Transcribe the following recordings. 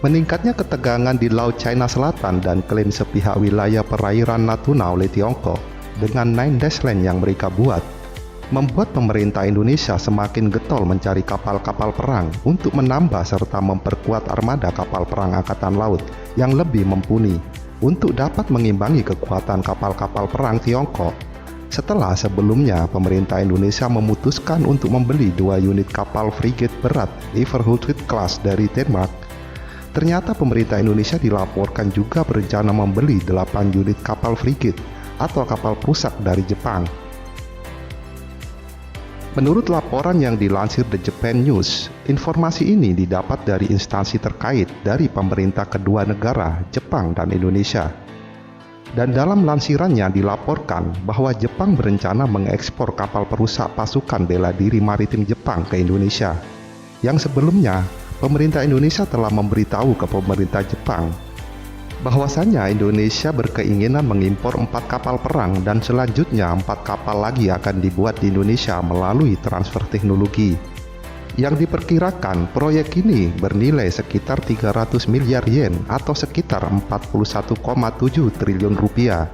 Meningkatnya ketegangan di Laut China Selatan dan klaim sepihak wilayah perairan Natuna oleh Tiongkok dengan 9 Dash Line yang mereka buat membuat pemerintah Indonesia semakin getol mencari kapal-kapal perang untuk menambah serta memperkuat armada kapal perang Angkatan Laut yang lebih mumpuni untuk dapat mengimbangi kekuatan kapal-kapal perang Tiongkok. Setelah sebelumnya pemerintah Indonesia memutuskan untuk membeli 2 unit kapal frigate berat Everhulsted Class dari Denmark, ternyata pemerintah Indonesia dilaporkan juga berencana membeli 8 unit kapal frigate atau kapal perusak dari Jepang. Menurut laporan yang dilansir The Japan News, informasi ini didapat dari instansi terkait dari pemerintah kedua negara, Jepang dan Indonesia. Dan dalam lansirannya dilaporkan bahwa Jepang berencana mengekspor kapal perusak pasukan bela diri maritim Jepang ke Indonesia. Yang sebelumnya, pemerintah Indonesia telah memberitahu ke pemerintah Jepang bahwasannya Indonesia berkeinginan mengimpor 4 kapal perang dan selanjutnya 4 kapal lagi akan dibuat di Indonesia melalui transfer teknologi. Yang diperkirakan proyek ini bernilai sekitar 300 miliar yen atau sekitar 41,7 triliun rupiah.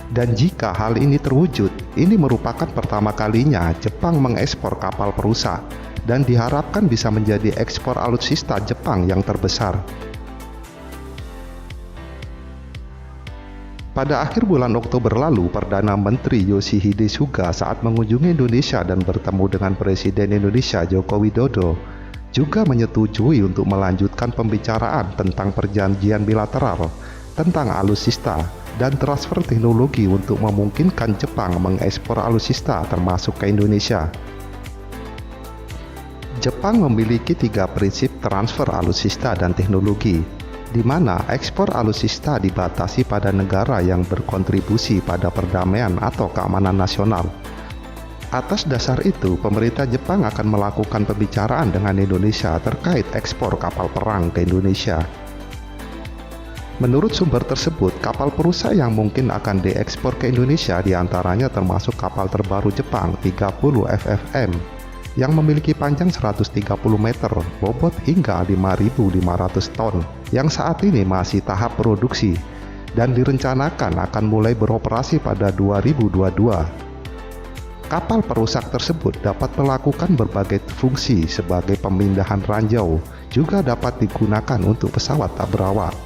Dan jika hal ini terwujud, ini merupakan pertama kalinya Jepang mengekspor kapal perusak dan diharapkan bisa menjadi ekspor alutsista Jepang yang terbesar. Pada akhir bulan Oktober lalu, Perdana Menteri Yoshihide Suga saat mengunjungi Indonesia dan bertemu dengan Presiden Indonesia Joko Widodo juga menyetujui untuk melanjutkan pembicaraan tentang perjanjian bilateral tentang alutsista dan transfer teknologi untuk memungkinkan Jepang mengekspor alutsista termasuk ke Indonesia. Jepang memiliki 3 prinsip transfer alutsista dan teknologi, di mana ekspor alutsista dibatasi pada negara yang berkontribusi pada perdamaian atau keamanan nasional. Atas dasar itu, pemerintah Jepang akan melakukan pembicaraan dengan Indonesia terkait ekspor kapal perang ke Indonesia. Menurut sumber tersebut, kapal perusak yang mungkin akan diekspor ke Indonesia diantaranya termasuk kapal terbaru Jepang 30 FFM yang memiliki panjang 130 meter, bobot hingga 5.500 ton, yang saat ini masih tahap produksi dan direncanakan akan mulai beroperasi pada 2022. Kapal perusak tersebut dapat melakukan berbagai fungsi sebagai pemindahan ranjau, juga dapat digunakan untuk pesawat tak berawak.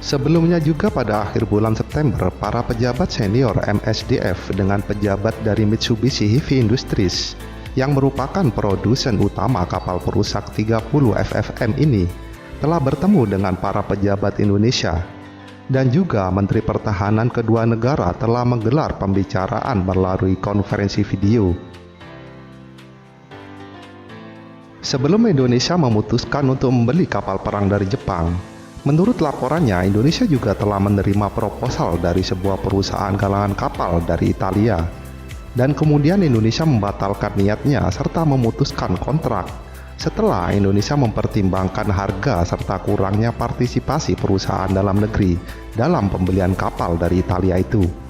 Sebelumnya juga pada akhir bulan September, para pejabat senior MSDF dengan pejabat dari Mitsubishi Heavy Industries yang merupakan produsen utama kapal perusak 30 FFM ini telah bertemu dengan para pejabat Indonesia, dan juga Menteri Pertahanan kedua negara telah menggelar pembicaraan melalui konferensi video. Sebelum Indonesia memutuskan untuk membeli kapal perang dari Jepang, menurut laporannya Indonesia juga telah menerima proposal dari sebuah perusahaan galangan kapal dari Italia, dan kemudian Indonesia membatalkan niatnya serta memutuskan kontrak setelah Indonesia mempertimbangkan harga serta kurangnya partisipasi perusahaan dalam negeri dalam pembelian kapal dari Italia itu.